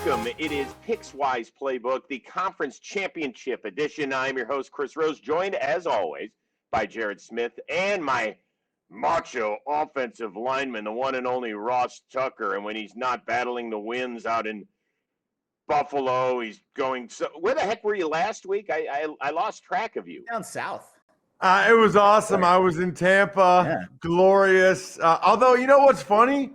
Welcome. It is Pickswise Playbook, the conference championship edition. I'm your host, Chris Rose, joined as always by Jared Smith and my macho offensive lineman, the one and only Ross Tucker. And when he's not battling the winds out in Buffalo, he's going. So, where the heck were you last week? I lost track of you. Down south. It was awesome. I was in Tampa. Yeah. Glorious. Although, you know what's funny?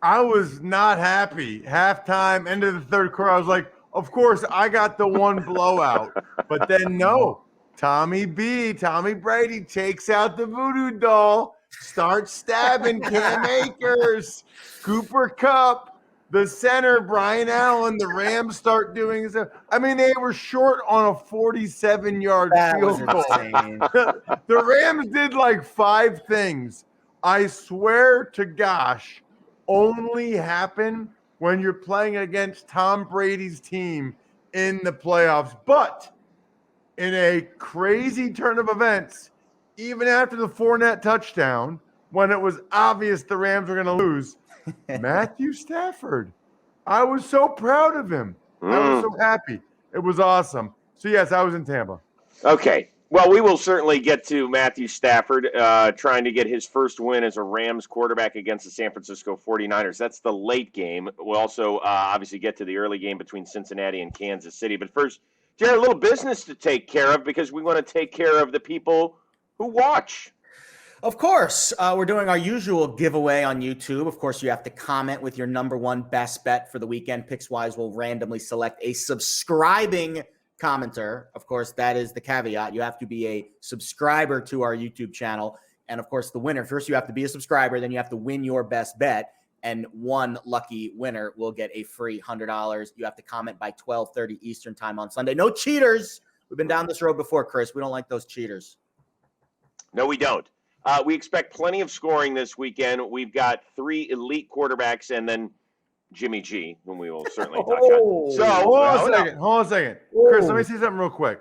I was not happy. Halftime, end of the third quarter, I was like, of course, I got the one blowout. But then, no. Tommy Brady takes out the voodoo doll, starts stabbing Cam Akers, Cooper Kupp, the center, Brian Allen. The Rams start doing stuff. I mean, they were short on a 47-yard field goal. The Rams did like 5 things. I swear to gosh, only happen when you're playing against Tom Brady's team in the playoffs. But in a crazy turn of events, even after the Fournette touchdown, when it was obvious the Rams were going to lose, Matthew Stafford, I was so proud of him. I was so happy. It was awesome. So, yes, I was in Tampa. Okay. Well, we will certainly get to Matthew Stafford trying to get his first win as a Rams quarterback against the San Francisco 49ers. That's the late game. We'll also obviously get to the early game between Cincinnati and Kansas City. But first, Jared, a little business to take care of because we want to take care of the people who watch. Of course, we're doing our usual giveaway on YouTube. Of course, you have to comment with your number one best bet for the weekend. Pickswise will randomly select a subscribing commenter. Of course, that is the caveat. You have to be a subscriber to our YouTube channel. And of course, the winner, first you have to be a subscriber, then you have to win your best bet. And one lucky winner will get a free $100. You have to comment by 12:30 Eastern time on Sunday. No cheaters. We've been down this road before, Chris. We don't like those cheaters. No, we don't. We expect plenty of scoring this weekend. We've got 3 elite quarterbacks and then Jimmy G, whom we will certainly touch on. So, hold on a second. Chris, let me say something real quick.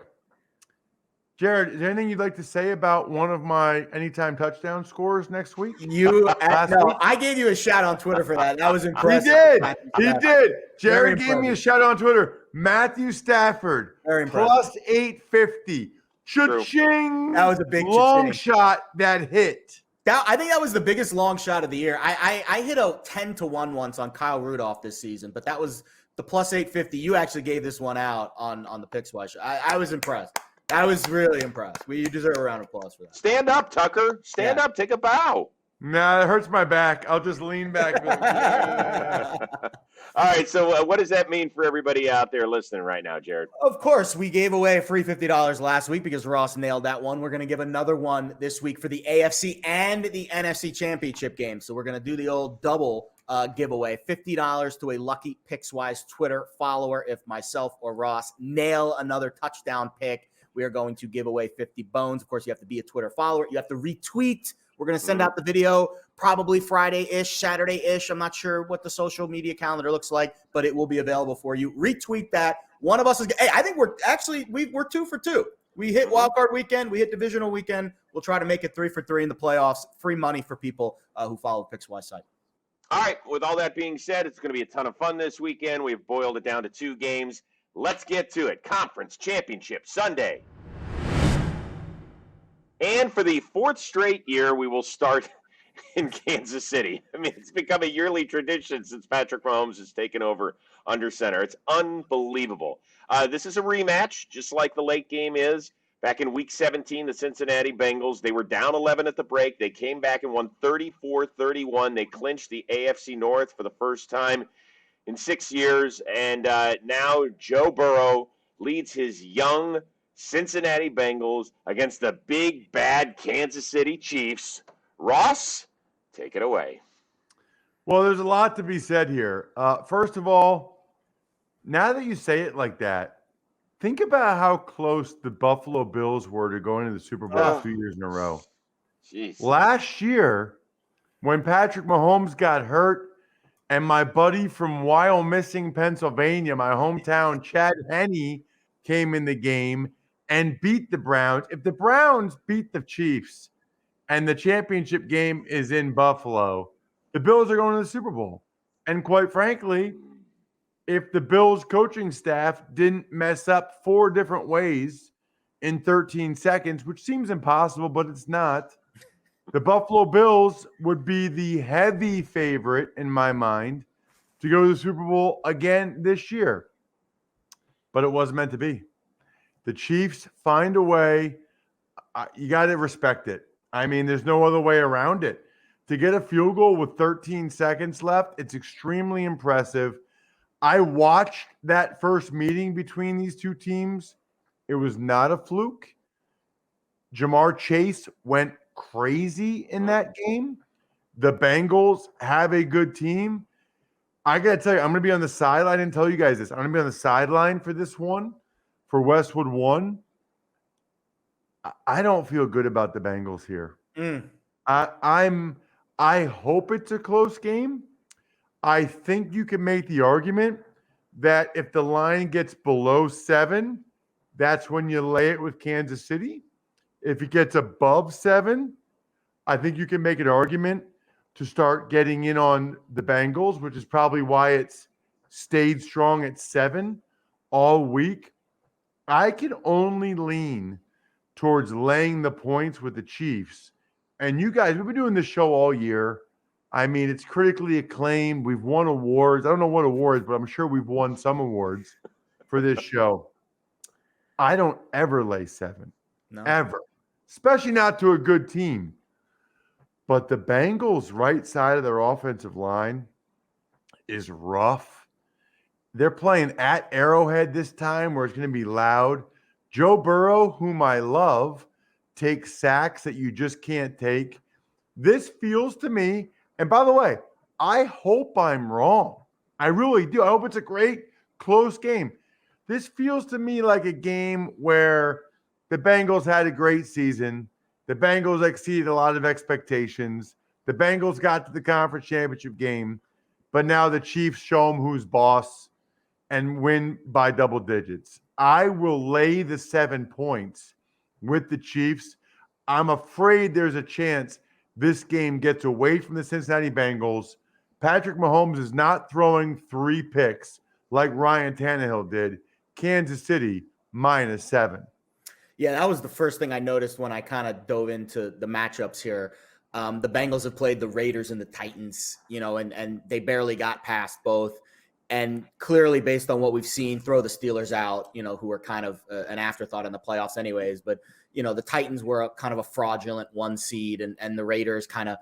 Jared, is there anything you'd like to say about one of my anytime touchdown scores next week? I gave you a shout on Twitter for that. That was impressive. He did. Jared gave me a shout on Twitter. Matthew Stafford, plus 850. Cha-ching! That was a big long shot that hit. I think that was the biggest long shot of the year. I hit a 10-1 once on Kyle Rudolph this season, but that was the plus 850. You actually gave this one out on the Pickswise show. I was impressed. I was really impressed. You deserve a round of applause for that. Stand up, Tucker. Stand up. Take a bow. Nah, it hurts my back. I'll just lean back. All right, so what does that mean for everybody out there listening right now, Jared? Of course, we gave away a free $50 last week because Ross nailed that one. We're going to give another one this week for the AFC and the NFC championship game. So we're going to do the old double giveaway, $50 to a lucky Pickswise Twitter follower. If myself or Ross nail another touchdown pick, we are going to give away 50 bones. Of course, you have to be a Twitter follower. You have to retweet. We're going to send out the video probably Friday-ish, Saturday-ish. I'm not sure what the social media calendar looks like, but it will be available for you. Retweet that. One of us is – hey, I think we're 2 for 2. We hit wildcard weekend. We hit divisional weekend. We'll try to make it 3 for 3 in the playoffs. Free money for people who follow the Pickswise site. All right. With all that being said, it's going to be a ton of fun this weekend. We've boiled it down to 2 games. Let's get to it. Conference Championship Sunday. And for the 4th straight year, we will start in Kansas City. I mean, it's become a yearly tradition since Patrick Mahomes has taken over under center. It's unbelievable. This is a rematch, just like the late game is. Back in Week 17, the Cincinnati Bengals, they were down 11 at the break. They came back and won 34-31. They clinched the AFC North for the first time in 6 years. And now Joe Burrow leads his young Cincinnati Bengals against the big, bad Kansas City Chiefs. Ross, take it away. Well, there's a lot to be said here. First of all, now that you say it like that, think about how close the Buffalo Bills were to going to the Super Bowl 2 years in a row. Jeez. Last year, when Patrick Mahomes got hurt and my buddy from Wyomissing, Pennsylvania, my hometown, Chad Henne, came in the game and beat the Browns. If the Browns beat the Chiefs and the championship game is in Buffalo, the Bills are going to the Super Bowl. And quite frankly, if the Bills coaching staff didn't mess up 4 different ways in 13 seconds, which seems impossible, but it's not. The Buffalo Bills would be the heavy favorite in my mind to go to the Super Bowl again this year. But it wasn't meant to be. The Chiefs find a way. You got to respect it. I mean, there's no other way around it. To get a field goal with 13 seconds left, it's extremely impressive. I watched that first meeting between these two teams. It was not a fluke. Jamar Chase went crazy in that game. The Bengals have a good team. I got to tell you, I'm going to be on the sideline. I didn't tell you guys this. I'm going to be on the sideline for this one, for Westwood 1. I don't feel good about the Bengals here. I hope it's a close game. I think you can make the argument that if the line gets below 7, that's when you lay it with Kansas City. If it gets above 7, I think you can make an argument to start getting in on the Bengals, which is probably why it's stayed strong at 7 all week. I can only lean towards laying the points with the Chiefs. And you guys, we've been doing this show all year. I mean, it's critically acclaimed. We've won awards. I don't know what awards, but I'm sure we've won some awards for this show. I don't ever lay 7. No. Ever. Especially not to a good team. But the Bengals' right side of their offensive line is rough. They're playing at Arrowhead this time where it's going to be loud. Joe Burrow, whom I love, takes sacks that you just can't take. This feels to me, and by the way, I hope I'm wrong. I really do. I hope it's a great, close game. This feels to me like a game where the Bengals had a great season. The Bengals exceeded a lot of expectations. The Bengals got to the conference championship game, but now the Chiefs show them who's boss and win by double digits. I will lay the 7 points with the Chiefs. I'm afraid there's a chance this game gets away from the Cincinnati Bengals. Patrick Mahomes is not throwing 3 picks like Ryan Tannehill did. Kansas City -7. Yeah, that was the first thing I noticed when I kind of dove into the matchups here. The Bengals have played the Raiders and the Titans, and they barely got past both. And clearly, based on what we've seen, throw the Steelers out, who are kind of an afterthought in the playoffs anyways. But, the Titans were kind of a fraudulent 1 seed, and the Raiders kind of,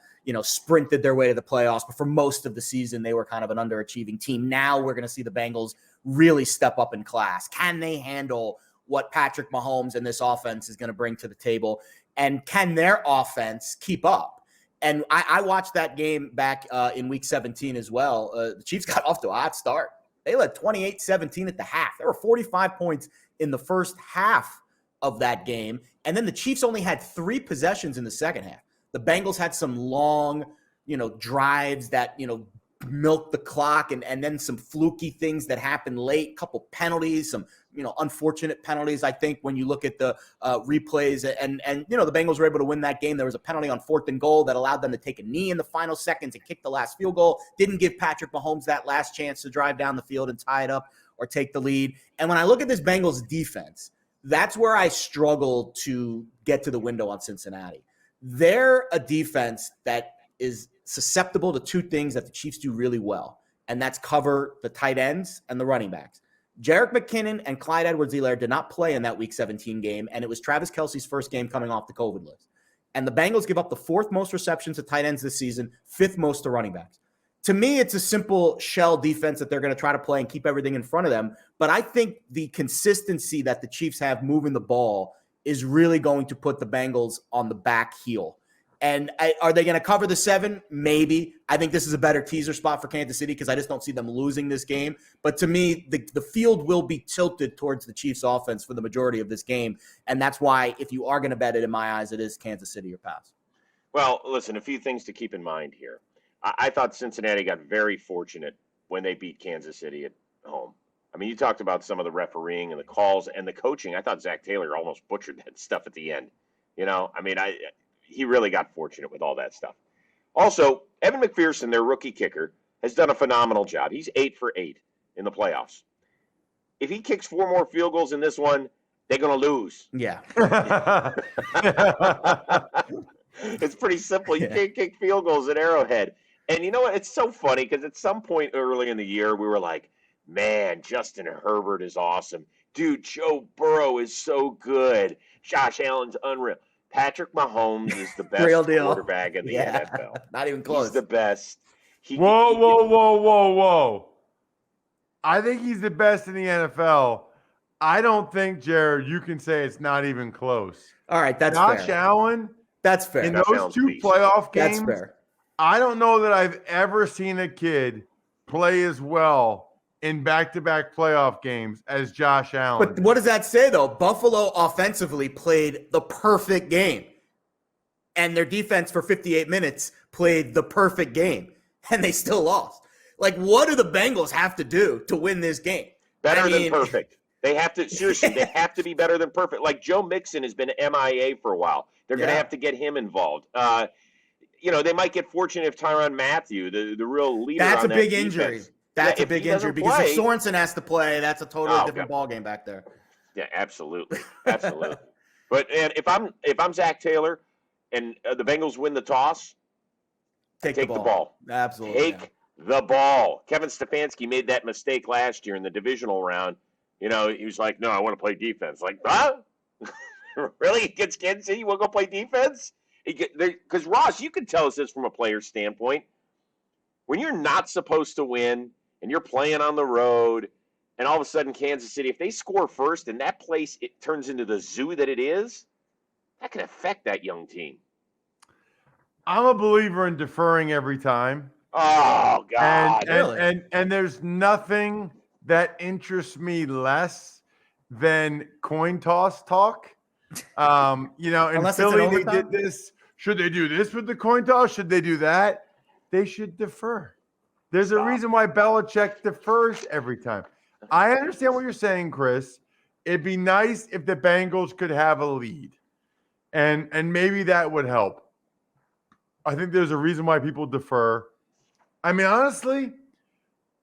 sprinted their way to the playoffs. But for most of the season, they were kind of an underachieving team. Now we're going to see the Bengals really step up in class. Can they handle what Patrick Mahomes and this offense is going to bring to the table? And can their offense keep up? And I watched that game back in week 17 as well. The Chiefs got off to a hot start. They led 28-17 at the half. There were 45 points in the first half of that game. And then the Chiefs only had 3 possessions in the second half. The Bengals had some long, drives that, milked the clock and then some fluky things that happened late, couple penalties, some unfortunate penalties. I think when you look at the replays and the Bengals were able to win that game. There was a penalty on 4th and goal that allowed them to take a knee in the final seconds and kick the last field goal. Didn't give Patrick Mahomes that last chance to drive down the field and tie it up or take the lead. And when I look at this Bengals defense, that's where I struggle to get to the window on Cincinnati. They're a defense that is susceptible to 2 things that the Chiefs do really well, and that's cover the tight ends and the running backs. Jerick McKinnon and Clyde Edwards-Helaire did not play in that Week 17 game, and it was Travis Kelce's first game coming off the COVID list. And the Bengals give up the 4th most receptions to tight ends this season, 5th most to running backs. To me, it's a simple shell defense that they're going to try to play and keep everything in front of them. But I think the consistency that the Chiefs have moving the ball is really going to put the Bengals on the back heel. And are they going to cover the 7? Maybe. I think this is a better teaser spot for Kansas City because I just don't see them losing this game. But to me, the field will be tilted towards the Chiefs offense for the majority of this game. And that's why, if you are going to bet it, in my eyes, it is Kansas City or pass. Well, listen, a few things to keep in mind here. I thought Cincinnati got very fortunate when they beat Kansas City at home. I mean, you talked about some of the refereeing and the calls and the coaching. I thought Zach Taylor almost butchered that stuff at the end. He really got fortunate with all that stuff. Also, Evan McPherson, their rookie kicker, has done a phenomenal job. He's 8 for 8 in the playoffs. If he kicks 4 more field goals in this one, they're going to lose. Yeah. It's pretty simple. You can't kick field goals at Arrowhead. And you know what? It's so funny because at some point early in the year, we were like, man, Justin Herbert is awesome. Dude, Joe Burrow is so good. Josh Allen's unreal. Patrick Mahomes is the best Real deal. quarterback in the NFL. Not even close. He's the best. Whoa. I think he's the best in the NFL. I don't think, Jared, you can say it's not even close. All right, that's Josh fair. Allen, that's fair. in those 2 playoff games, that's fair. I don't know that I've ever seen a kid play as well in back-to-back playoff games as Josh Allen. But what does that say, though? Buffalo offensively played the perfect game, and their defense for 58 minutes played the perfect game, and they still lost. Like, what do the Bengals have to do to win this game? Better than perfect. They have to, seriously, they have to be better than perfect. Like Joe Mixon has been MIA for a while. They're going to have to get him involved. They might get fortunate if Tyrann Mathieu, the real leader, that's on a big that injury. defense. That's a big injury because if Sorensen has to play, that's a totally different ball game back there. Yeah, absolutely. But and if I'm Zach Taylor and the Bengals win the toss, take the ball. Absolutely. Take the ball. Kevin Stefanski made that mistake last year in the divisional round. He was like, no, I want to play defense. Like, huh? Really? Against Kansas City, you want to go play defense? Because, Ross, you can tell us this from a player's standpoint. When you're not supposed to win and you're playing on the road and all of a sudden Kansas City, if they score first and that place it turns into the zoo that it is, that can affect that young team. I'm a believer in deferring every time. Oh, God. Really? And there's nothing that interests me less than coin toss talk. In Philly, they did this. Should they do this with the coin toss? Should they do that? They should defer. There's a reason why Belichick defers every time. I understand what you're saying, Chris. It'd be nice if the Bengals could have a lead, and maybe that would help. I think there's a reason why people defer. I mean, honestly,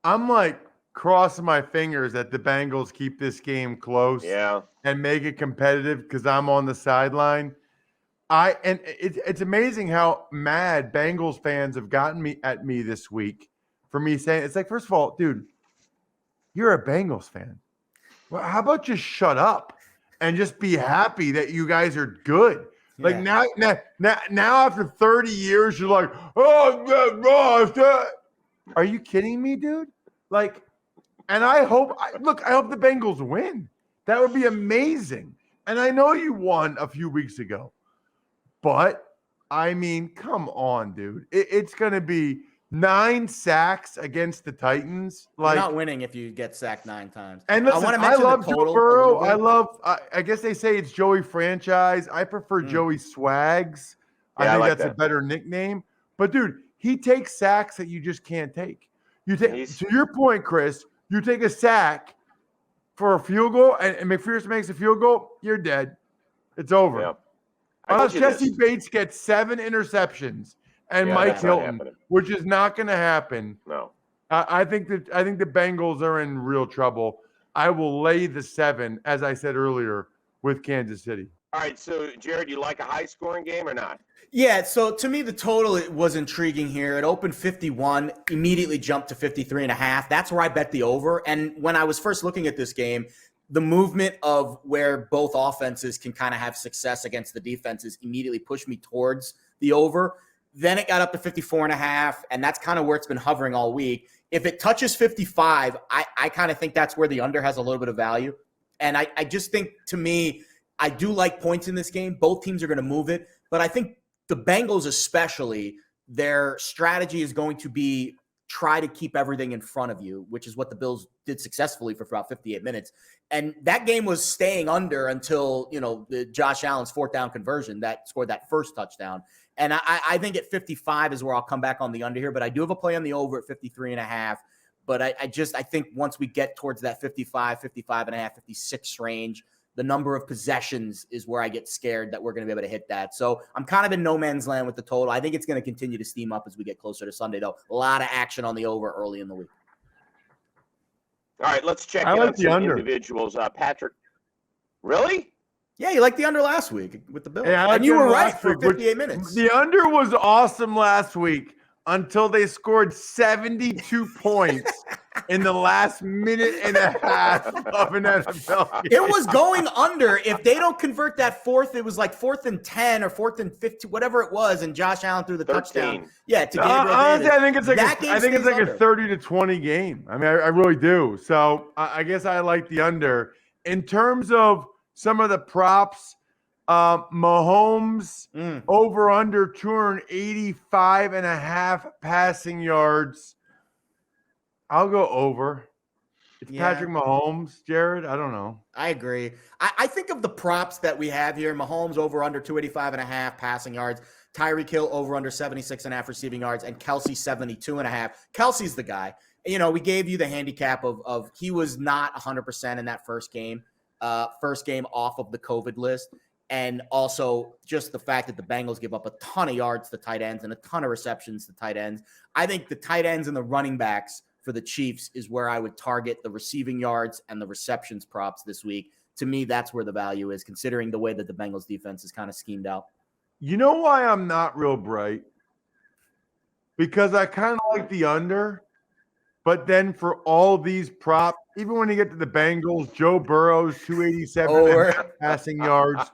I'm like crossing my fingers that the Bengals keep this game close and make it competitive because I'm on the sideline. It's amazing how mad Bengals fans have gotten at me this week for me saying, it's like, first of all, dude, you're a Bengals fan. Well, how about just shut up and just be happy that you guys are good? Yeah. Like now after 30 years, you're like, oh, are you kidding me, dude? Like, and I hope the Bengals win. That would be amazing. And I know you won a few weeks ago, but I mean, come on, dude. It's going to be 9 sacks against the Titans. Like, you're not winning if you get sacked 9 times. And listen, I love Joe Burrow. I guess they say it's Joey Franchise. I prefer Joey Swags. I think that's a better nickname. But dude, he takes sacks that you just can't take. To your point, Chris, you take a sack for a field goal and McPherson makes a field goal, you're dead. It's over. Yeah. Unless Jesse Bates gets 7 interceptions and Mike Hilton, which is not going to happen. No. I think the Bengals are in real trouble. I will lay the 7, as I said earlier, with Kansas City. All right, so Jared, you like a high-scoring game or not? Yeah, so to me, the total was intriguing here. It opened 51, immediately jumped to 53.5. That's where I bet the over. And when I was first looking at this game, the movement of where both offenses can kind of have success against the defenses immediately pushed me towards the over. Then it got up to 54.5, and that's kind of where it's been hovering all week. If it touches 55, I kind of think that's where the under has a little bit of value. And I just think, to me, I do like points in this game. Both teams are going to move it. But I think the Bengals especially, their strategy is going to be try to keep everything in front of you, which is what the Bills did successfully for about 58 minutes. And that game was staying under until, the Josh Allen's 4th down conversion that scored that first touchdown. And I think at 55 is where I'll come back on the under here, but I do have a play on the over at 53.5. But I think once we get towards that 55, 55.5, 56 range, the number of possessions is where I get scared that we're going to be able to hit that. So I'm kind of in no man's land with the total. I think it's going to continue to steam up as we get closer to Sunday, though. A lot of action on the over early in the week. All right, let's check I in like on the some under. individuals. Patrick, really? Yeah, you liked the under last week with the Bills. Yeah, I liked and you the were under right last for week, which 58 minutes. the under was awesome last week until they scored 72 points in the last minute and a half of an NFL game. It was going under. If they don't convert that fourth, it was like 4th and 10 or 4th and 15, whatever it was, and Josh Allen threw the 13. touchdown. Yeah, to Gabriel Honestly, Davis. I think it's like That game stays a under. 30-20 game. I mean, I really do. So I guess I like the under. In terms of some of the props, Mahomes over under 285 and a half passing yards. I'll go over. It's Patrick Mahomes, Jared. I don't know. I agree. I think of the props that we have here. Mahomes over under 285 and a half passing yards. Tyreek Hill over under 76 and a half receiving yards, and Kelsey 72 and a half. Kelsey's the guy. You know, we gave you the handicap of he was not 100% in that first game off of the COVID list. And also just the fact that the Bengals give up a ton of yards to tight ends and a ton of receptions to tight ends. I think the tight ends and the running backs for the Chiefs is where I would target the receiving yards and the receptions props this week. To me, that's where the value is, considering the way that the Bengals defense is kind of schemed out. You know why I'm not real bright? Because I kind of like the under, but then for all these props, even when you get to the Bengals, Joe Burrow's 287 passing yards,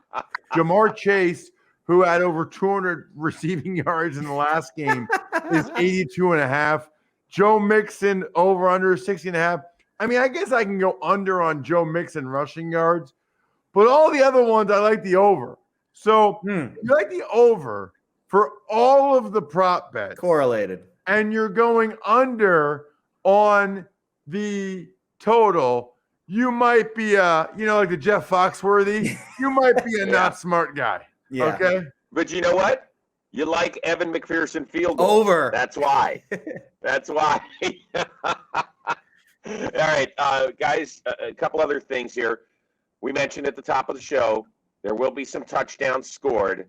Jamar Chase, who had over 200 receiving yards in the last game, is 82 and a half. Joe Mixon over under 60 and a half. I mean, I guess I can go under on Joe Mixon rushing yards, but all the other ones, I like the over. So you like the over for all of the prop bets. Correlated. And you're going under on the total. You might be like the Jeff Foxworthy. You might be a not smart guy. Yeah. Okay. But you know what? You like Evan McPherson field goal. Over. That's why. That's why. All right, guys, a couple other things here. We mentioned at the top of the show, there will be some touchdowns scored.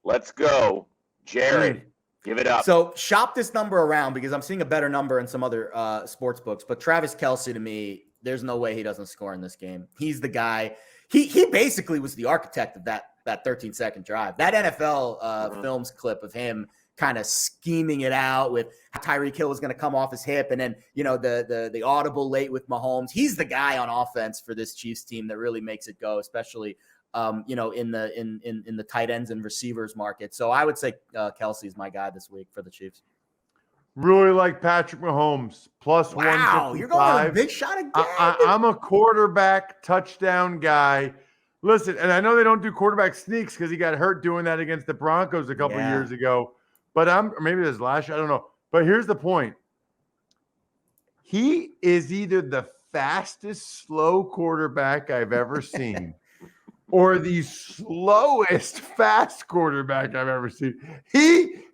Let's go. Jared, give it up. So shop this number around because I'm seeing a better number in some other sports books. But Travis Kelce, to me, there's no way he doesn't score in this game. He's the guy. He basically was the architect of that 13-second drive. That NFL films clip of him kind of scheming it out with how Tyreek Hill was going to come off his hip, and then the audible late with Mahomes. He's the guy on offense for this Chiefs team that really makes it go, especially in the tight ends and receivers market. So I would say Kelsey's my guy this week for the Chiefs. Really like Patrick Mahomes plus 155. Wow, you're going with a big shot again. I'm a quarterback touchdown guy. Listen, and I know they don't do quarterback sneaks because he got hurt doing that against the Broncos a couple years ago. But maybe it was last year. I don't know. But here's the point. He is either the fastest slow quarterback I've ever seen or the slowest fast quarterback I've ever seen.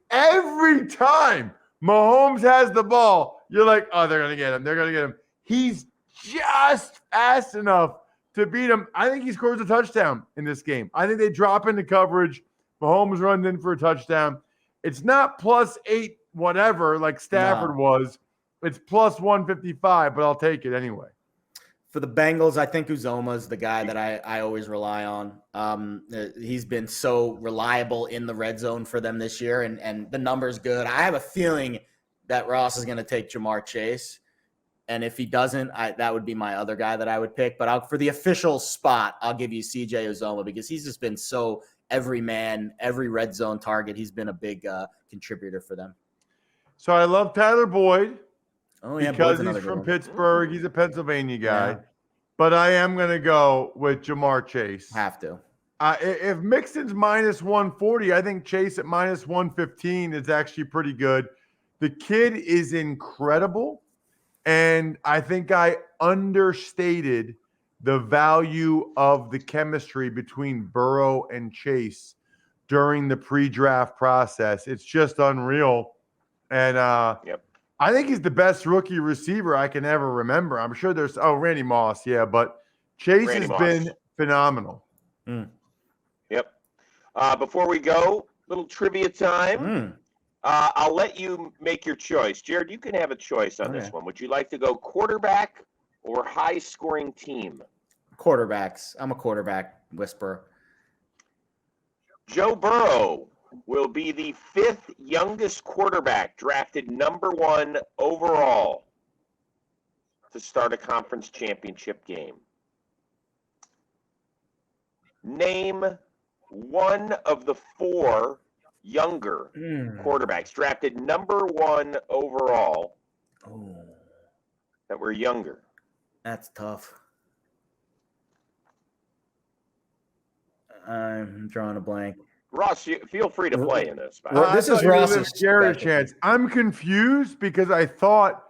Every time Mahomes has the ball, you're like, oh, they're going to get him. They're going to get him. He's just fast enough to beat him. I think he scores a touchdown in this game. I think they drop into coverage. Mahomes runs in for a touchdown. It's not plus 8 whatever like Stafford was. It's plus 155, but I'll take it anyway. For the Bengals, I think Uzomah is the guy that I always rely on. He's been so reliable in the red zone for them this year, and the number's good. I have a feeling that Ross is going to take Jamar Chase. And if he doesn't, that would be my other guy that I would pick. But for the official spot, I'll give you CJ Uzomah because he's just been so every man, every red zone target. He's been a big contributor for them. So I love Tyler Boyd because Boyd's he's from Pittsburgh. He's a Pennsylvania guy. Yeah. But I am going to go with Jamar Chase. Have to. If Mixon's minus 140, I think Chase at minus 115 is actually pretty good. The kid is incredible. And I think I understated the value of the chemistry between Burrow and Chase during the pre-draft process. It's just unreal. And I think he's the best rookie receiver I can ever remember. I'm sure there's Randy Moss, but Chase has been phenomenal. Yep. Before we go, little trivia time. I'll let you make your choice. Jared, you can have a choice on this one. Would you like to go quarterback or high-scoring team? Quarterbacks. I'm a quarterback whisperer. Joe Burrow will be the 5th youngest quarterback drafted number 1 overall to start a conference championship game. Name one of the 4 younger quarterbacks drafted number 1 overall that were younger. That's tough. I'm drawing a blank. Ross, feel free to play in this. This is Ross's Jared chance. I'm confused because I thought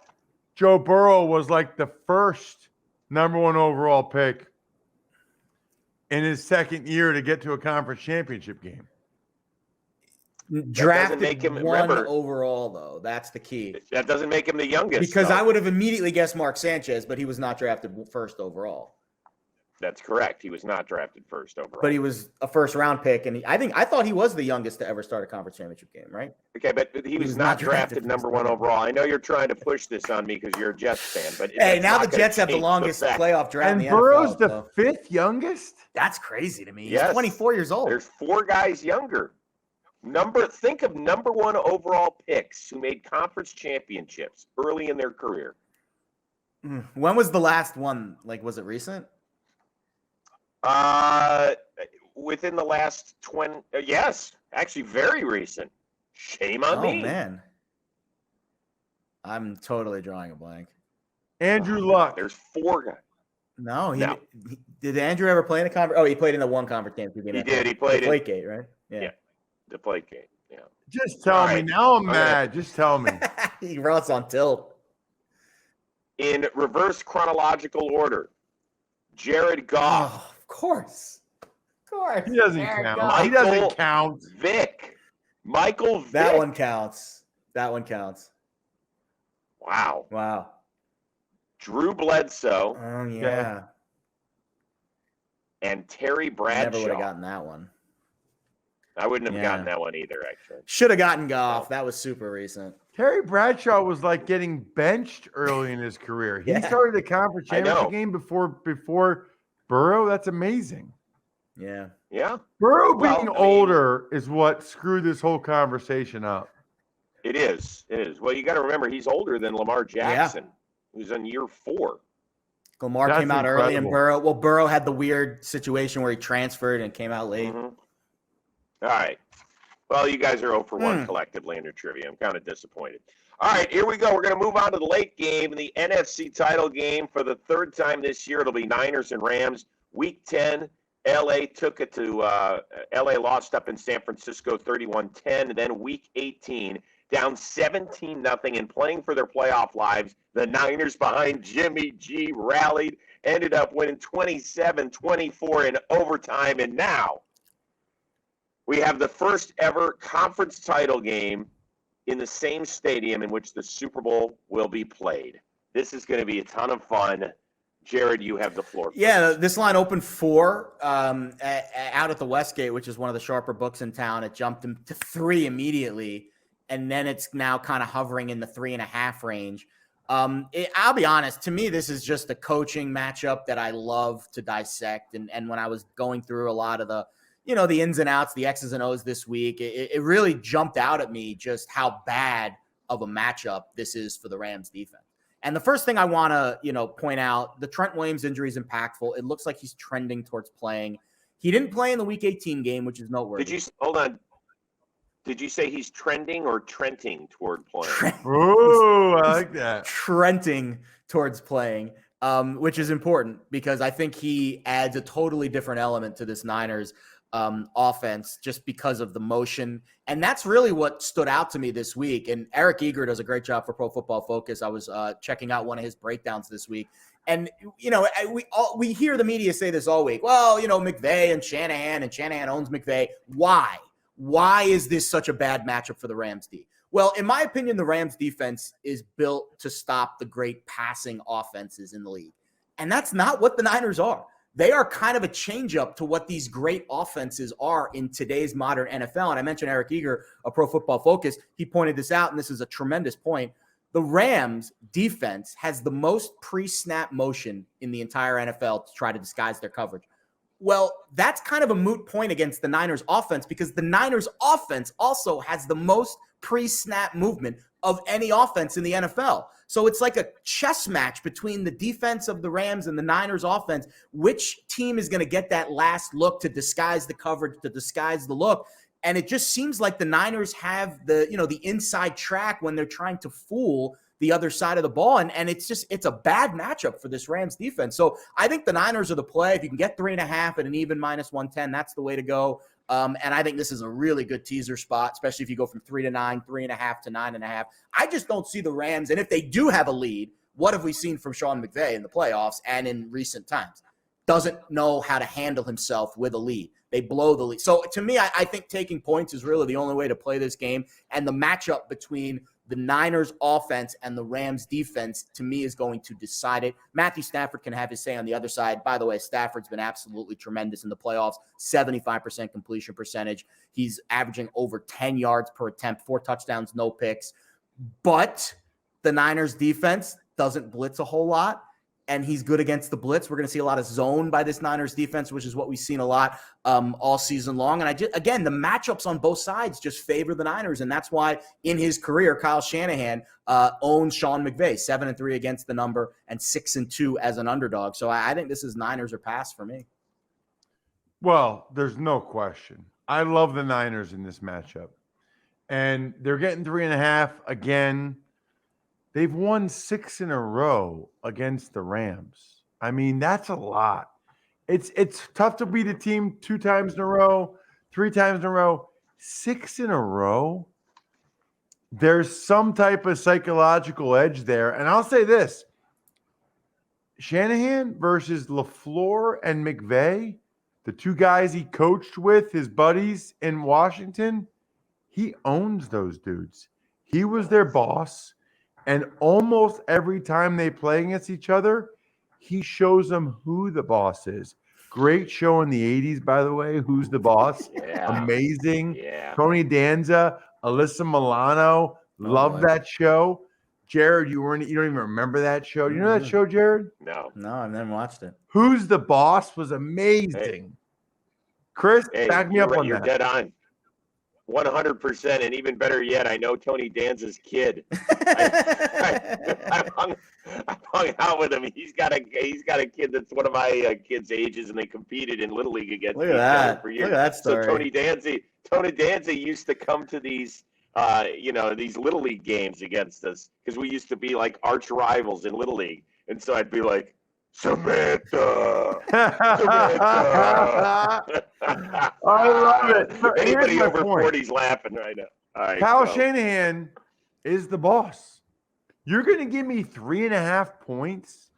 Joe Burrow was like the first number 1 overall pick in his second year to get to a conference championship game. Drafted make him, 1 overall, though. That's the key. That doesn't make him the youngest. Because I would have immediately guessed Mark Sanchez, but he was not drafted first overall. That's correct. He was not drafted first overall. But he was a first-round pick, and I thought he was the youngest to ever start a conference championship game, right? Okay, but he was not drafted number 1 overall. I know you're trying to push this on me because you're a Jets fan, but hey, now the Jets have the longest playoff draft and in the Burrow's NFL. The 5th youngest? That's crazy to me. Yes. He's 24 years old. There's 4 guys younger. Think of number 1 overall picks who made conference championships early in their career. When was the last one? Like, was it recent? Within the last 20, yes, actually very recent. Shame on me. Oh, man. I'm totally drawing a blank. Andrew Luck. There's 4 guys. No, did Andrew ever play in a conference? Oh, he played in the one conference game. He did. He played in Deflategate, right? Yeah. Deflategate. Yeah. Just tell me. Now I'm mad. Just tell me. Ross on tilt. In reverse chronological order, Jared Goff. Oh, of course. He doesn't count. He doesn't count. Michael Vick. That one counts. Wow. Drew Bledsoe. Oh, yeah. And Terry Bradshaw. Never would have gotten that one. I wouldn't have gotten that one either, actually. Should have gotten Goff. That was super recent. Terry Bradshaw was like getting benched early in his career. He started the conference championship game before Burrow. That's amazing. Yeah. Yeah. Burrow being older is what screwed this whole conversation up. It is. Well, you got to remember he's older than Lamar Jackson, who's on year 4. Lamar came out early, and Burrow had the weird situation where he transferred and came out late. Mm-hmm. All right. Well, you guys are 0 for 1 collectively in your trivia. I'm kind of disappointed. All right, here we go. We're going to move on to the late game in the NFC title game for the 3rd time this year. It'll be Niners and Rams. Week 10, LA took it to LA lost up in San Francisco 31-10. And then week 18, down 17-0 and playing for their playoff lives. The Niners behind Jimmy G rallied, ended up winning 27-24 in overtime. And now we have the first ever conference title game in the same stadium in which the Super Bowl will be played. This is going to be a ton of fun. Jared, you have the floor. Yeah, this line opened 4 out at the Westgate, which is one of the sharper books in town. It jumped to 3 immediately, and then it's now kind of hovering in the 3.5 range. I'll be honest, to me, this is just a coaching matchup that I love to dissect. And when I was going through a lot of the ins and outs, the X's and O's this week, it really jumped out at me just how bad of a matchup this is for the Rams defense. And the first thing I want to, point out, the Trent Williams injury is impactful. It looks like he's trending towards playing. He didn't play in the Week 18 game, which is noteworthy. Hold on. Did you say he's trending or trenting toward playing? Ooh, I like that. Trenting towards playing, which is important because I think he adds a totally different element to this Niners offense just because of the motion. And that's really what stood out to me this week. And Eric Eager does a great job for Pro Football Focus. I was checking out one of his breakdowns this week. And, we hear the media say this all week. Well, McVay and Shanahan owns McVay. Why? Why is this such a bad matchup for the Rams D? Well, in my opinion, the Rams defense is built to stop the great passing offenses in the league. And that's not what the Niners are. They are kind of a change-up to what these great offenses are in today's modern NFL. And I mentioned Eric Eager of Pro Football Focus. He pointed this out, and this is a tremendous point. The Rams defense has the most pre-snap motion in the entire NFL to try to disguise their coverage. Well, that's kind of a moot point against the Niners offense because the Niners offense also has the most pre-snap movement of any offense in the NFL. So it's like a chess match between the defense of the Rams and the Niners offense. Which team is going to get that last look to disguise the coverage, to disguise the look? And it just seems like the Niners have the inside track when they're trying to fool the other side of the ball. And it's a bad matchup for this Rams defense. So I think the Niners are the play. If you can get 3.5 at an even -110, that's the way to go. And I think this is a really good teaser spot, especially if you go from 3 to 9, 3.5 to 9.5. I just don't see the Rams. And if they do have a lead, what have we seen from Sean McVay in the playoffs and in recent times? Doesn't know how to handle himself with a lead. They blow the lead. So to me, I think taking points is really the only way to play this game. And the matchup between the Niners offense and the Rams defense, to me, is going to decide it. Matthew Stafford can have his say on the other side. By the way, Stafford's been absolutely tremendous in the playoffs, 75% completion percentage. He's averaging over 10 yards per attempt, 4 touchdowns, no picks. But the Niners defense doesn't blitz a whole lot, and he's good against the blitz. We're going to see a lot of zone by this Niners defense, which is what we've seen a lot all season long. And again, the matchups on both sides just favor the Niners, and that's why in his career, Kyle Shanahan owns Sean McVay, 7-3 against the number and 6-2 as an underdog. So I think this is Niners or pass for me. Well, there's no question. I love the Niners in this matchup, and they're getting 3.5 again. They've won 6 in a row against the Rams. I mean, that's a lot. It's tough to beat a team 2 times in a row, 3 times in a row, 6 in a row. There's some type of psychological edge there. And I'll say this, Shanahan versus LaFleur and McVay, the 2 guys he coached with, his buddies in Washington, he owns those dudes. He was their boss. And almost every time they play against each other, he shows them who the boss is. Great show in the 80s, by the way, Who's the Boss? Yeah. Amazing. Yeah. Tony Danza, Alyssa Milano, love that show. Jared, you don't even remember that show. You know that show, Jared? No, I've never watched it. Who's the Boss was amazing. Hey. Chris, back me up on you're that. You're dead on. 100%, and even better yet, I know Tony Danza's kid. I've hung out with him. He's got a kid that's one of my kids' ages, and they competed in Little League against each other for years. Look at that story. So Tony Danza used to come to these these Little League games against us because we used to be like arch rivals in Little League, and so I'd be like, Samantha. I love it. So anybody over 40 is laughing right now. All right, Kyle Shanahan is the boss. You're going to give me 3.5 points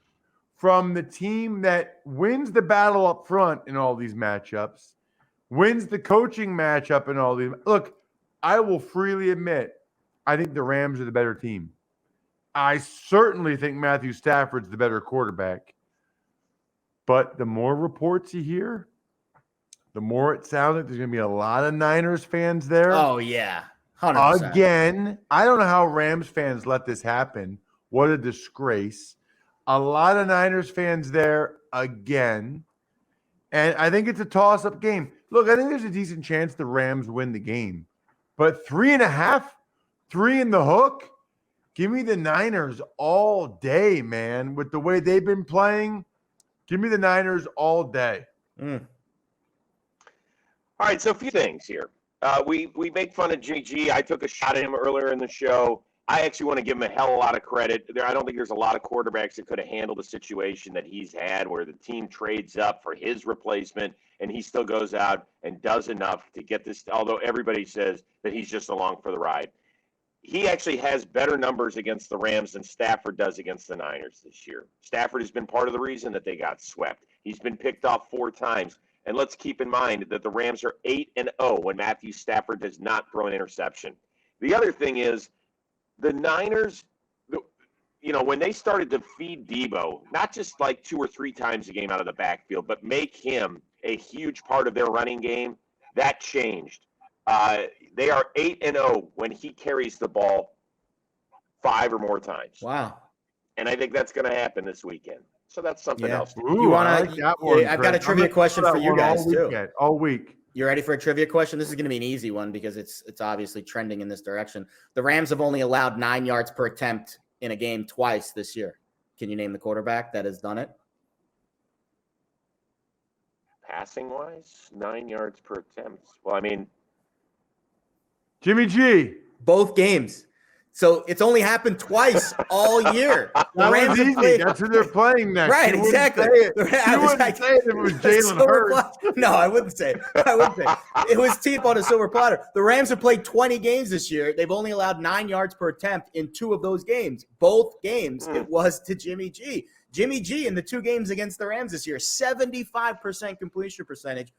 from the team that wins the battle up front in all these matchups, wins the coaching matchup in all these. Look, I will freely admit, I think the Rams are the better team. I certainly think Matthew Stafford's the better quarterback. But the more reports you hear, the more it sounds like there's going to be a lot of Niners fans there. Oh, yeah. 100%. Again, I don't know how Rams fans let this happen. What a disgrace. A lot of Niners fans there again. And I think it's a toss-up game. Look, I think there's a decent chance the Rams win the game. But 3.5, 3 in the hook, give me the Niners all day, man. With the way they've been playing, give me the Niners all day. All right, so a few things here. We make fun of Jimmy G. I took a shot at him earlier in the show. I actually want to give him a hell of a lot of credit. I don't think there's a lot of quarterbacks that could have handled the situation that he's had where the team trades up for his replacement and he still goes out and does enough to get this, although everybody says that he's just along for the ride. He actually has better numbers against the Rams than Stafford does against the Niners this year. Stafford has been part of the reason that they got swept. He's been picked off 4 times. And let's keep in mind that the Rams are 8-0 when Matthew Stafford does not throw an interception. The other thing is the Niners, when they started to feed Debo, not just like 2 or 3 times a game out of the backfield, but make him a huge part of their running game, that changed. They are 8-0 when he carries the ball 5 or more times. Wow. And I think that's going to happen this weekend. So that's something else. Ooh, You wanna- I like that one, I've got a Chris. trivia I'm gonna question throw for that you one guys, too. all week. You ready for a trivia question? This is going to be an easy one because it's obviously trending in this direction. The Rams have only allowed 9 yards per attempt in a game twice this year. Can you name the quarterback that has done it? Passing wise, 9 yards per attempt. Well, I mean, Jimmy G. Both games. So it's only happened twice all year. The That Rams was have easy. played- That's who they're playing next. Right, You wouldn't exactly. say it. The Rams- You wouldn't like- say it if it was Jalen Silver Hurts. platter. No, I wouldn't say. It was teeth on a silver platter. The Rams have played 20 games this year. They've only allowed 9 yards per attempt in 2 of those games. Both games, it was to Jimmy G. Jimmy G in the 2 games against the Rams this year, 75% completion percentage,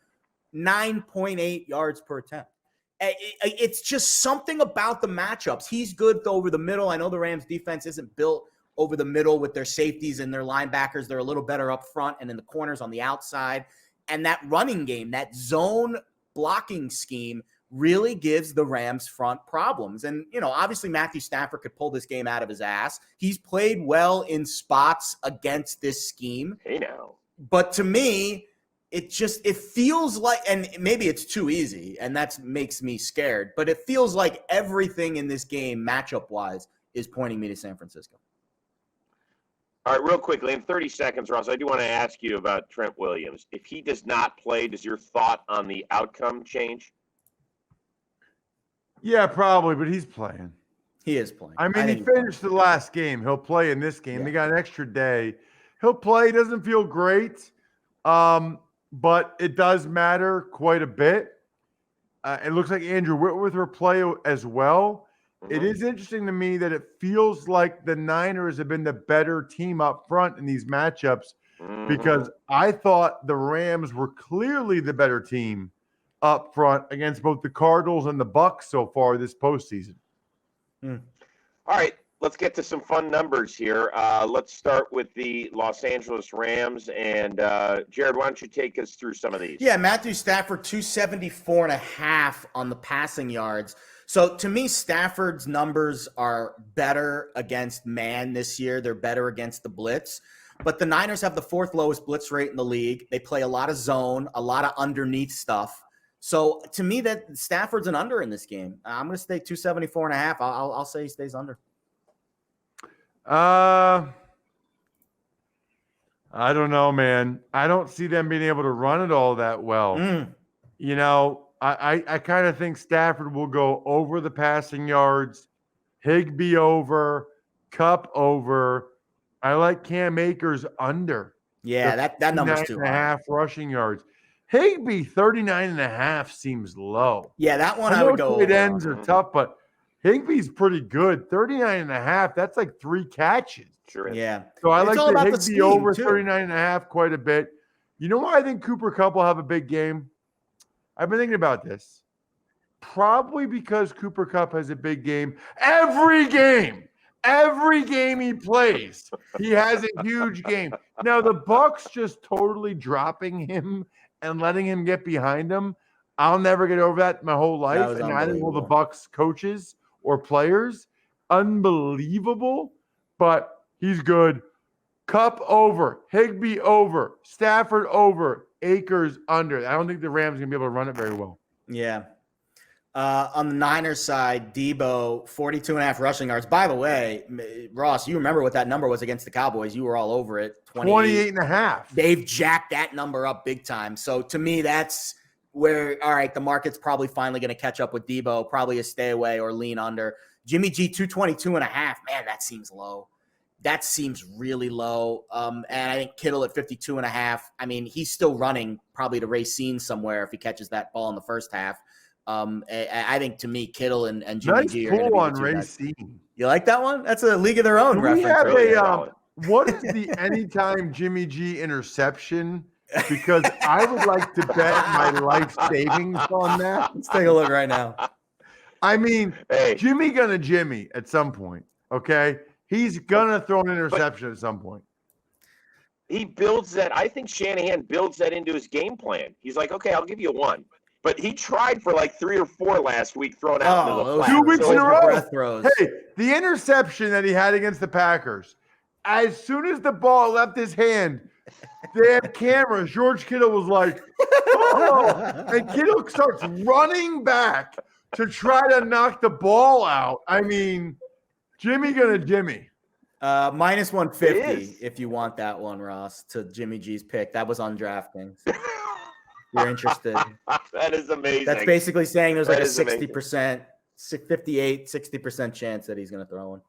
9.8 yards per attempt. It's just something about the matchups. He's good over the middle. I know the Rams defense isn't built over the middle with their safeties and their linebackers. They're a little better up front and in the corners on the outside. And that running game, that zone blocking scheme really gives the Rams front problems. And, obviously Matthew Stafford could pull this game out of his ass. He's played well in spots against this scheme. hey now. But to me, it feels like, and maybe it's too easy, and that makes me scared, but it feels like everything in this game, matchup-wise, is pointing me to San Francisco. All right, real quickly, in 30 seconds, Ross, I do want to ask you about Trent Williams. If he does not play, does your thought on the outcome change? Yeah, probably, but he's playing. He is playing. I mean, he think finished the last game. He'll play in this game. Yeah. They got an extra day. He'll play. He doesn't feel great, but it does matter quite a bit. It looks like Andrew Whitworth will play as well. It is interesting to me that it feels like the Niners have been the better team up front in these matchups because I thought the Rams were clearly the better team up front against both the Cardinals and the Bucks so far this postseason. All right, let's get to some fun numbers here. Let's start with the Los Angeles Rams. And Jared, why don't you take us through some of these? Yeah, Matthew Stafford, 274.5 on the passing yards. So to me, Stafford's numbers are better against man this year. They're better against the blitz. But the Niners have the 4th lowest blitz rate in the league. They play a lot of zone, a lot of underneath stuff. So to me, that Stafford's an under in this game. I'm going to stay 274.5. I'll say he stays under. I don't know, man. I don't see them being able to run it all that well. I kind of think Stafford will go over the passing yards, Higbee over, Kupp over. I like Cam Akers under. Yeah, that number's too high. 39.5 rushing yards. Higbee 39.5 seems low. Yeah, that one I know would go tight over. ends are tough, but Higbee's pretty good. 39.5, that's like 3 catches. Sure is. Yeah. So I It's like all the about the Higbee scheme, over too. 39.5 quite a bit. You know why I think Cooper Kupp will have a big game? I've been thinking about this. Probably because Cooper Kupp has a big game. Every game he plays, he has a huge game. Now, the Bucs just totally dropping him and letting him get behind him, I'll never get over that my whole life, was and neither will the unbelievable. Bucs coaches or players. Unbelievable, but he's good. Kupp over, Higbee over, Stafford over, Akers under. I don't think the Rams are going to be able to run it very well. Yeah. On the Niners side, Debo, 42.5 rushing yards. By the way, Ross, you remember what that number was against the Cowboys. You were all over it. 28.5. They've jacked that number up big time. So to me, that's where, all right, the market's probably finally going to catch up with Debo, probably a stay away or lean under. Jimmy G, 222.5. Man, that seems low. That seems really low. And I think Kittle at 52.5. I mean, he's still running probably to Racine somewhere if he catches that ball in the first half. I think to me, Kittle and Jimmy Nice G are going to pull be on the two guys. Racine. You like that one? That's a league of their own Do we reference. have right? what is the anytime Jimmy G interception? Because I would like to bet my life savings on that. Let's take a look right now. I mean, Hey. Jimmy gonna Jimmy at some point, okay? He's gonna throw an interception at some point. He builds that. I think Shanahan builds that into his game plan. He's like, okay, I'll give you one, But he tried for like 3 or 4 last week, thrown out into the those flat. 2 weeks in a row. breath throws. Hey, the interception that he had against the Packers, as soon as the ball left his hand, damn camera, George Kittle was like, oh, and Kittle starts running back to try to knock the ball out. I mean, Jimmy gonna Jimmy. Minus It 150 is. if you want that one, Ross, to Jimmy G's pick. That was on DraftKings. You're interested. That is amazing. That's basically saying there's like That a is amazing. 60%, 58, 60% chance that he's going to throw one.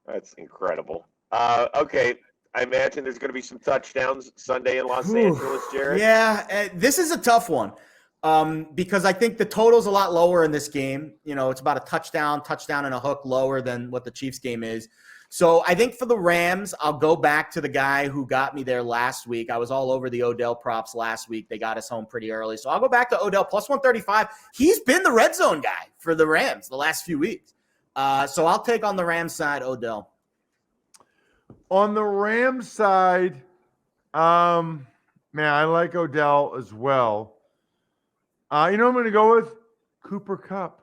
That's incredible. Okay, I imagine there's going to be some touchdowns Sunday in Los Angeles, Jared. Yeah, this is a tough one because I think the total's a lot lower in this game. You know, it's about a touchdown and a hook lower than what the Chiefs game is. So I think for the Rams, I'll go back to the guy who got me there last week. I was all over the Odell props last week. They got us home pretty early. So I'll go back to Odell plus 135. He's been the red zone guy for the Rams the last few weeks. So I'll take on the Rams side, Odell. On the Rams side, man, I like Odell as well. You know what I'm going to go with? Cooper Kupp.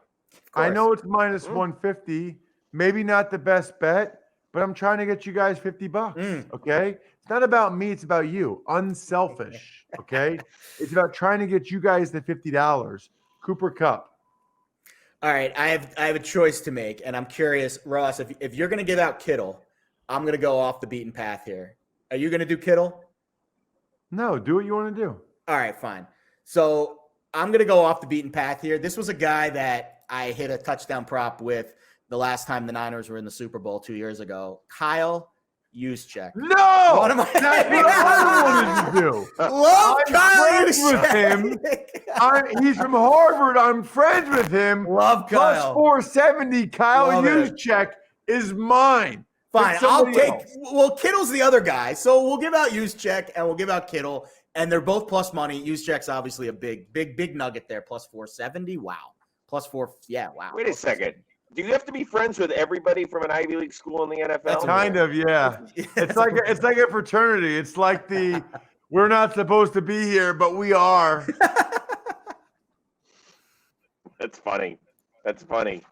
I know it's minus 150. Maybe not the best bet, but I'm trying to get you guys $50. Okay? It's not about me. It's about you. Unselfish. Okay? It's about trying to get you guys the $50. Cooper Kupp. All right, I have a choice to make, and I'm curious, Ross, if you're going to give out Kittle, I'm going to go off the beaten path here. Are you going to do Kittle? No, do what you want to do. All right, fine. So I'm going to go off the beaten path here. This was a guy that I hit a touchdown prop with the last time the Niners were in the Super Bowl 2 years ago. Kyle Juszczyk. No! What am I? That's what I wanted to do. Love I'm Kyle friends with Juszczyk. him. He's from Harvard. I'm friends with him. Love Plus Kyle. 470. Kyle Love it. Juszczyk is mine. Fine, Pick I'll somebody take. else. Well, Kittle's the other guy, so we'll give out Juszczyk and we'll give out Kittle, and they're both plus money. Juszczyk's obviously a big nugget there. Plus 470. Wow. Plus 4. Yeah. Wow. Wait a second. Do you have to be friends with everybody from an Ivy League school in the NFL? Kind of, yeah. It's like a fraternity. It's like we're not supposed to be here, but we are. That's funny. That's funny.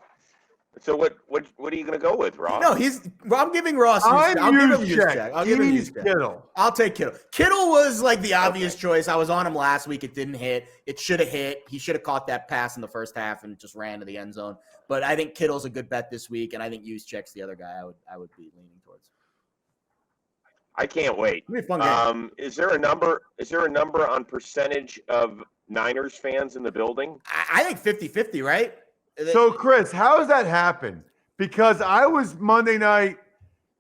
So what are you going to go with, Ross? No, I'm giving Ross. I'll give him Juszczyk. I'll give him He's Juszczyk. Kittle. I'll take Kittle. Kittle was like the obvious choice. I was on him last week. It didn't hit. It should have hit. He should have caught that pass in the first half and just ran to the end zone. But I think Kittle's a good bet this week, and I think Juszczyk's the other guy I would be leaning towards. I can't wait. It'll be a fun game. Is there a number on percentage of Niners fans in the building? I think 50-50, right? So, Chris, how does that happen? Because I was Monday night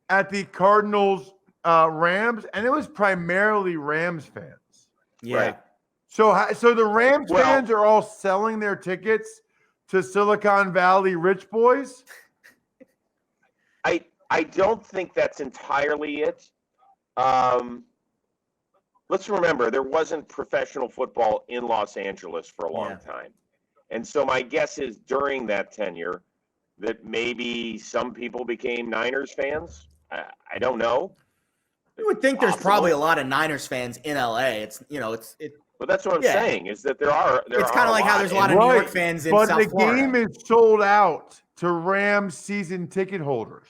at the Cardinals Rams, and it was primarily Rams fans. Yeah. Right. So the Rams fans are all selling their tickets to Silicon Valley rich boys? I don't think that's entirely it. Let's remember, there wasn't professional football in Los Angeles for a long time. And so my guess is during that tenure that maybe some people became Niners fans. I don't know. You would think there's probably a lot of Niners fans in LA. But that's what I'm saying is that there are. It's kind of like how there's a lot of New York fans in South Florida. But the game is sold out to Rams season ticket holders.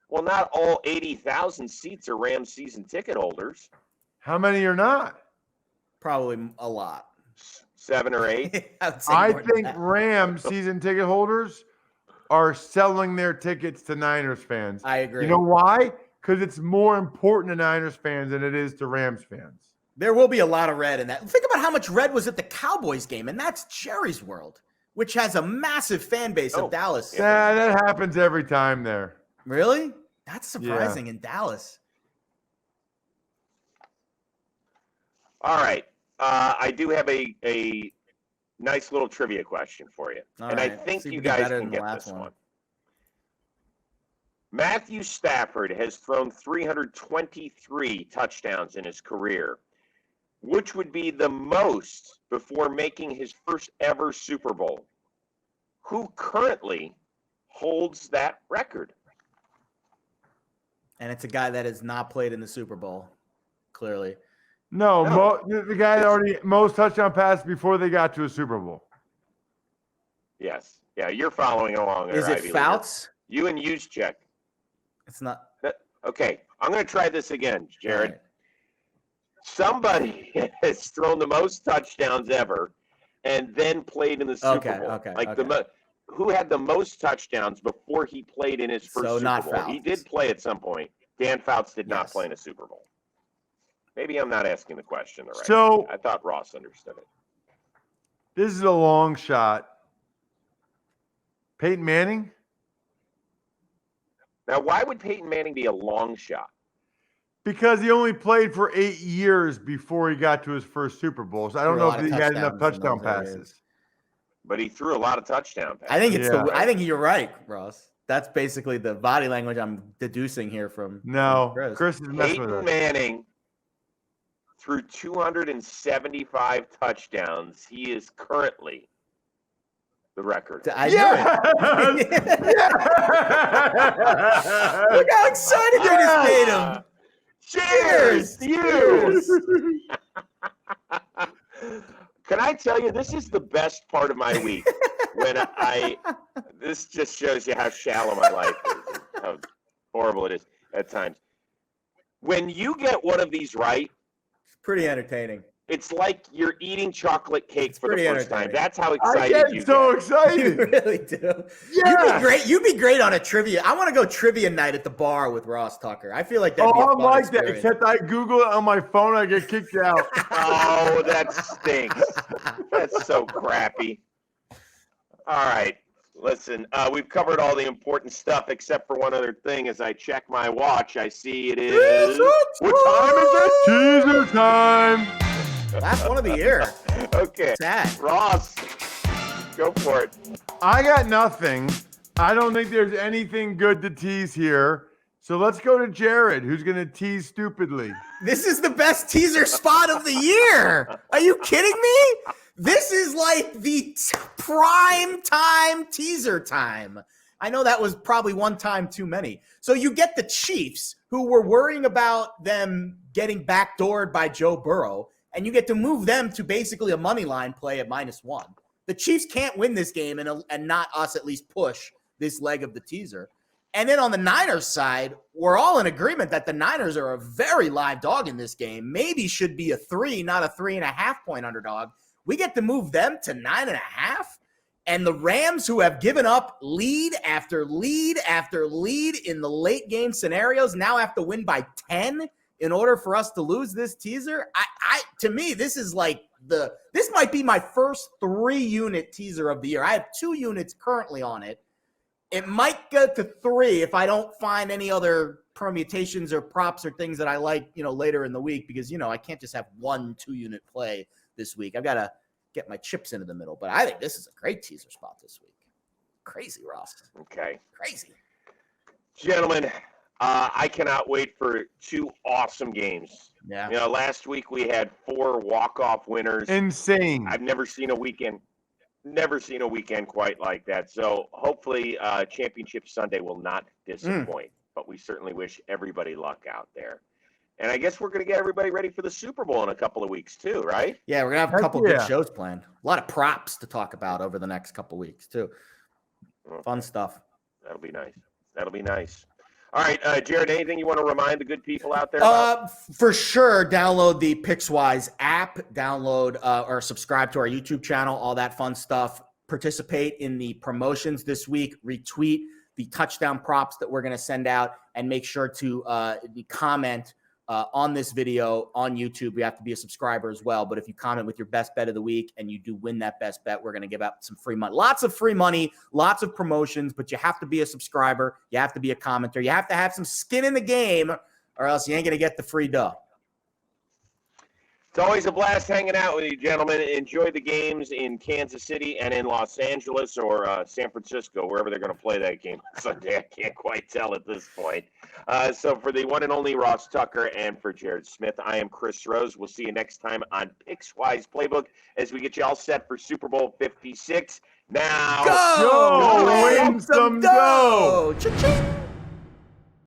Well, not all 80,000 seats are Rams season ticket holders. How many are not? Probably a lot. 7 or 8. I think Rams season ticket holders are selling their tickets to Niners fans. I agree. You know why? Because it's more important to Niners fans than it is to Rams fans. There will be a lot of red in that. Think about how much red was at the Cowboys game, and that's Jerry's World, which has a massive fan base of Dallas. Yeah, that happens every time there. Really? That's surprising in Dallas. All right. I do have a nice little trivia question for you. I think you guys can get this one. Matthew Stafford has thrown 323 touchdowns in his career, which would be the most before making his first ever Super Bowl. Who currently holds that record? And it's a guy that has not played in the Super Bowl, clearly. No, No. the guy that already most touchdown passes before they got to a Super Bowl. Yes. Yeah, you're following along there, Is it Ivy Leaguer. Fouts? You and Juszczyk. It's not. Okay, I'm going to try this again, Jared. Right. Somebody has thrown the most touchdowns ever and then played in the Super Bowl. Who had the most touchdowns before he played in his first Super Bowl? Fouts. He did play at some point. Dan Fouts did not Yes. play in a Super Bowl. Maybe I'm not asking the question the right way. So I thought Ross understood it. this is a long shot. Peyton Manning? Now, why would Peyton Manning be a long shot? Because he only played for 8 years before he got to his first Super Bowl. So I don't Threw a know lot if he of had enough touchdowns in touchdown those passes. But he threw a lot of touchdown passes. I think it's Yeah. I think you're right, Ross. That's basically the body language I'm deducing here from. No, from Chris is messing with Peyton us. Manning threw 275 touchdowns. He is currently the record. I knew it. Look how excited you just made him. Cheers to you. Can I tell you, this is the best part of my week when this just shows you how shallow my life is, and how horrible it is at times. When you get one of these right, It's pretty entertaining. it's like you're eating chocolate cake It's for the pretty first time. entertaining. That's how I excited you get so get. You excited. really do. Yeah. You'd be great. You'd be great on a trivia. I want to go trivia night at the bar with Ross Tucker. I feel like that'd be a I'm fun like that, experience. except I Google it on my phone, I get kicked out. Oh, that stinks. That's so crappy. All right. Listen, we've covered all the important stuff except for one other thing. As I check my watch, I see it is. What time is it? Teaser time. Last one of the year. Okay. Sad. Ross, go for it. I got nothing. I don't think there's anything good to tease here. So let's go to Jared, who's going to tease stupidly. This is the best teaser spot of the year. Are you kidding me? This is like the prime time teaser time. I know that was probably one time too many. So you get the Chiefs, who were worrying about them getting backdoored by Joe Burrow, and you get to move them to basically a money line play at -1. The Chiefs can't win this game and not us at least push this leg of the teaser. And then on the Niners side, we're all in agreement that the Niners are a very live dog in this game. Maybe should be a 3, not a 3.5 point underdog. We get to move them to 9.5. And the Rams, who have given up lead after lead after lead in the late game scenarios, now have to win by 10 in order for us to lose this teaser. To me, this is like this might be my first 3-unit teaser of the year. I have 2 units currently on it. It might go to 3 if I don't find any other permutations or props or things that I like, later in the week, because, I can't just have 1 2-unit play this week. I've got to get my chips into the middle, but I think this is a great teaser spot this week. Crazy, Ross. Okay. Crazy. Gentlemen, I cannot wait for 2 awesome games. Yeah. Last week we had 4 walk-off winners. Insane. I've never seen a weekend quite like that. So hopefully Championship Sunday will not disappoint, but we certainly wish everybody luck out there. And I guess we're going to get everybody ready for the Super Bowl in a couple of weeks too, right? Yeah, we're going to have a couple good shows planned. A lot of props to talk about over the next couple of weeks too. Fun stuff. That'll be nice. All right, Jared, anything you want to remind the good people out there about? For sure, download the Pickswise app, download or subscribe to our YouTube channel, all that fun stuff. Participate in the promotions this week, retweet the touchdown props that we're going to send out, and make sure to comment on this video on YouTube. You have to be a subscriber as well. But if you comment with your best bet of the week and you do win that best bet, we're going to give out some free money. Lots of free money, lots of promotions, but you have to be a subscriber. You have to be a commenter. You have to have some skin in the game, or else you ain't going to get the free dough. It's always a blast hanging out with you, gentlemen. Enjoy the games in Kansas City and in Los Angeles or San Francisco, wherever they're going to play that game Sunday. I can't quite tell at this point. So for the one and only Ross Tucker and for Jared Smith, I am Chris Rose. We'll see you next time on Pickswise Playbook as we get you all set for Super Bowl 56. Now, Go! Win some dough! Cha-ching!